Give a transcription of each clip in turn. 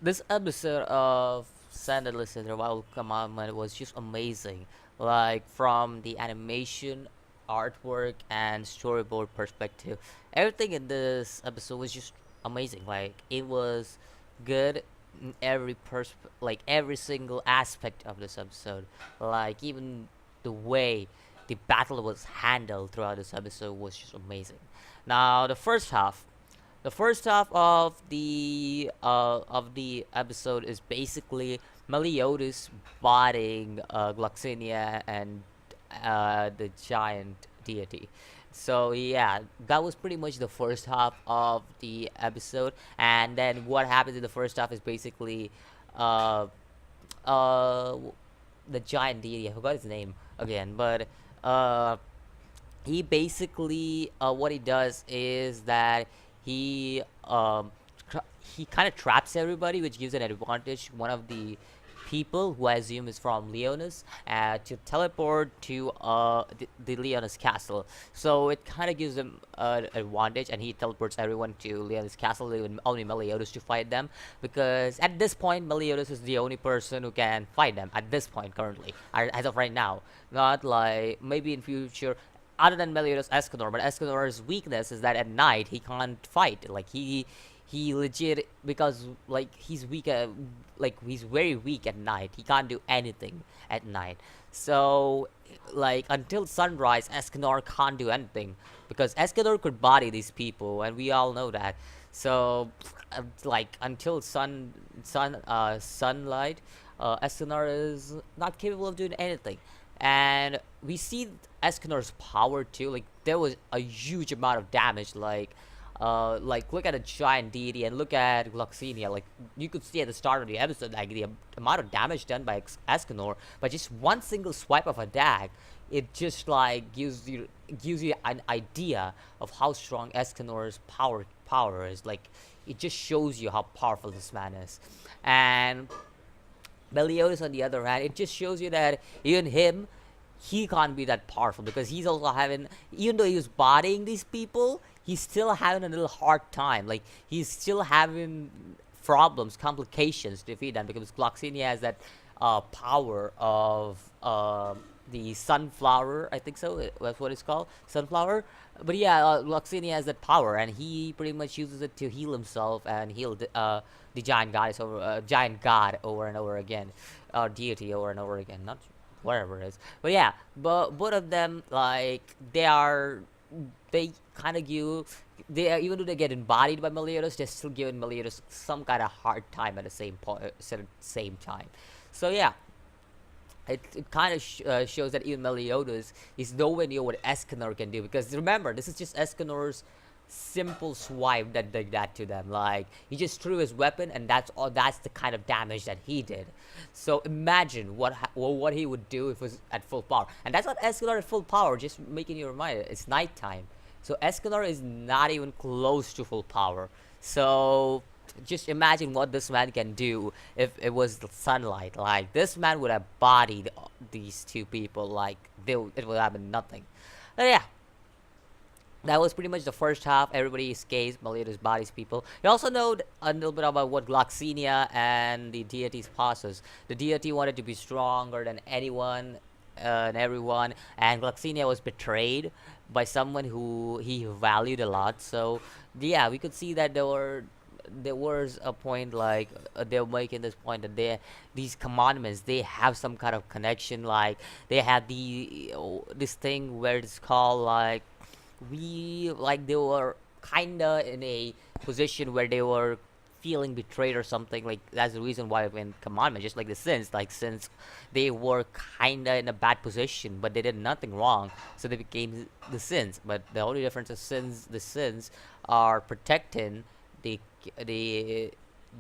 this episode of Sandalist Survival Commandment was just amazing. Like from the animation, artwork, and storyboard perspective, everything in this episode was just amazing. Like it was good in like every single aspect of this episode. Like even the way the battle was handled throughout this episode was just amazing. Now the first half of the episode is basically Meliodas botting Gloxinia and the giant deity. So yeah, that was pretty much the first half of the episode, and then what happens in the first half is basically uh, uh, the giant deity. I forgot his name again, but uh, he basically what he does is that he he kind of traps everybody, which gives an advantage one of the people who I assume is from Leonis to teleport to the Leonis castle. So it kind of gives him an advantage, and he teleports everyone to Leonis castle, leaving only Meliodas to fight them, because at this point Meliodas is the only person who can fight them at this point currently, as of right now. Not like maybe in future, other than Meliodas Escanor, but Escanor's weakness is that at night he can't fight. Like he legit, because like he's weak, like he's very weak at night. He can't do anything at night. So like until sunrise, Escanor can't do anything because Escanor could body these people, and we all know that. So like until sunlight, Escanor is not capable of doing anything. And we see Escanor's power too. Like there was a huge amount of damage. Like look at a giant deity and look at Gloxinia. Like you could see at the start of the episode, like the amount of damage done by Escanor, but just one single swipe of a dag, it just like gives you an idea of how strong Escanor's power is. Like it just shows you how powerful this man is. And Meliodas, on the other hand, it just shows you that even him, he can't be that powerful because he's also having, even though he was bodying these people, he's still having a little hard time. Like he's still having problems, complications to defeat them because Gloxinia has that power of the sunflower. I think so. That's what it's called, sunflower. But yeah, Gloxinia has that power, and he pretty much uses it to heal himself and heal the giant god over and over again, or deity over and over again. Not whatever it is, but yeah, but both of them, like they kind of give, they even though they get embodied by Meliodas, they're still giving Meliodas some kind of hard time at the same point, same time. So yeah, it kind of shows that even Meliodas is nowhere near what Escanor can do, because remember, this is just Escanor's simple swipe that did that to them. Like he just threw his weapon, and that's all. That's the kind of damage that he did. So imagine what he would do if it was at full power. And that's not Escanor at full power. Just making you remind it, it's nighttime. So Escanor is not even close to full power. So just imagine what this man can do if it was the sunlight. Like this man would have bodied these two people. Like it would have been nothing. But yeah, that was pretty much the first half. Everybody escapes. Meliodas bodies people. You also know a little bit about what Gloxinia and the deity's process. The deity wanted to be stronger than anyone and everyone, and Gloxinia was betrayed by someone who he valued a lot. So yeah, we could see that there was a point, like they're making this point that these commandments, they have some kind of connection. Like they had this thing where it's called like, they were kinda in a position where they were feeling betrayed or something. Like that's the reason why when commandment, just like the sins, like since they were kinda in a bad position but they did nothing wrong, so they became the sins. But the only difference is the sins are protecting the the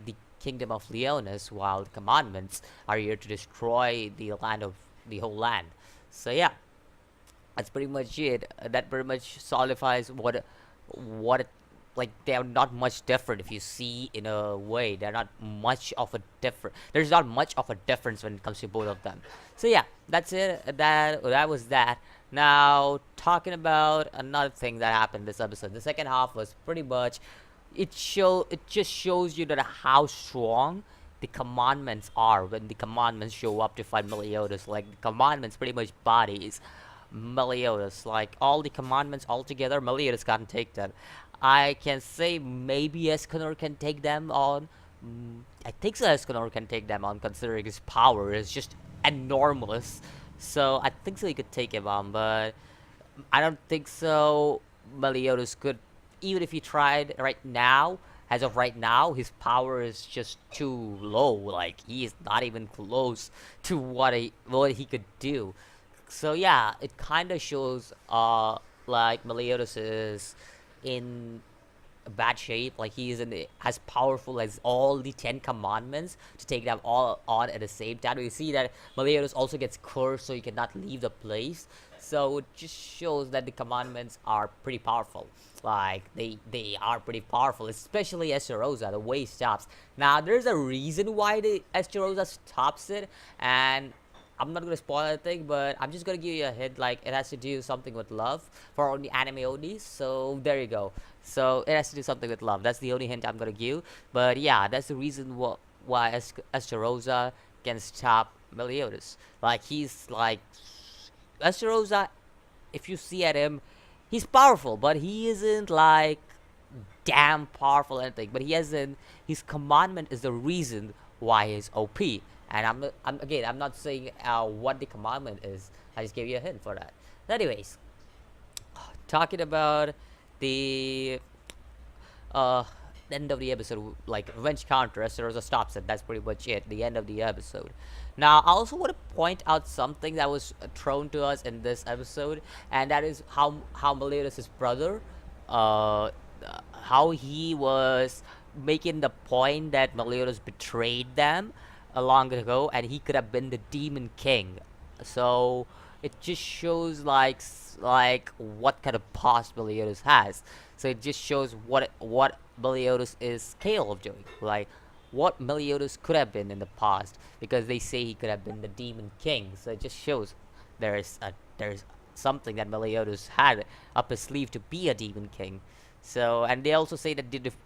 the kingdom of Leonis, while the commandments are here to destroy the whole land. So yeah, that's pretty much it. That pretty much solidifies what it, like they are not much different. If you see in a way, they're not much of a different. There's not much of a difference when it comes to both of them. So yeah, that's it. That was that. Now talking about another thing that happened this episode. The second half was pretty much it just shows you that how strong the commandments are when the commandments show up to fight Meliodas. Like the commandments pretty much bodies Meliodas. Like all the commandments all together, Meliodas can't take them. I can say maybe Escanor can take them on. I think so. Escanor can take them on, considering his power is just enormous. So I think so he could take him on, but I don't think so. Meliodas could, even if he tried right now. As of right now, his power is just too low. Like he is not even close to what he could do. So yeah, it kind of shows like Meliodas is in bad shape. Like he isn't as powerful as all the 10 commandments to take them all on at the same time. You see that Meliodas also gets cursed, so he cannot leave the place. So it just shows that the commandments are pretty powerful. Like they are pretty powerful, especially Esterosa, the way he stops. Now there's a reason why the Esterosa stops it, and I'm not gonna spoil anything, but I'm just gonna give you a hint. Like it has to do something with love for only anime only. So there you go. So it has to do something with love. That's the only hint I'm gonna give. But yeah, that's the reason why Esterosa can stop Meliodas. Like he's like Esterosa. If you see at him, he's powerful, but he isn't like damn powerful or anything. But he hasn't. His commandment is the reason why he's OP. And I'm not saying what the commandment is. I just gave you a hint for that. Anyways, talking about the uh end of the episode, like revenge counter, Esterosa stops it. That's pretty much it. The end of the episode. Now, I also want to point out something that was thrown to us in this episode, and that is how Meliodas' brother, uh, how he was making the point that Meliodas betrayed them a long ago, and he could have been the Demon King. So it just shows like what kind of past Meliodas has. So it just shows what Meliodas is capable of doing. Like what Meliodas could have been in the past, because they say he could have been the Demon King. So it just shows there's something that Meliodas had up his sleeve to be a Demon King. So, and they also say that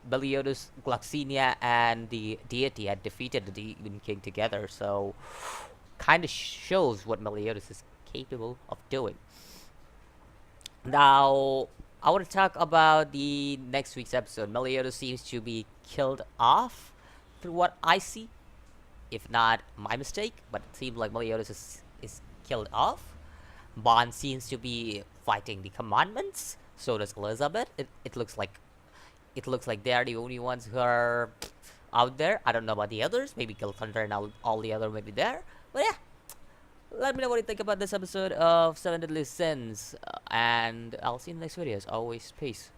Meliodas, Gloxinia, and the deity had defeated the Demon King together. So, kind of shows what Meliodas is capable of doing. Now, I want to talk about the next week's episode. Meliodas seems to be killed off, through what I see. If not my mistake, but it seems like Meliodas is killed off. Bond seems to be fighting the commandments. So does Elizabeth. It looks like they are the only ones who are out there. I don't know about the others. Maybe Thunder and all the other maybe there. But yeah, let me know what you think about this episode of Seven Deadly Sins. And I'll see you in the next video. As always, peace.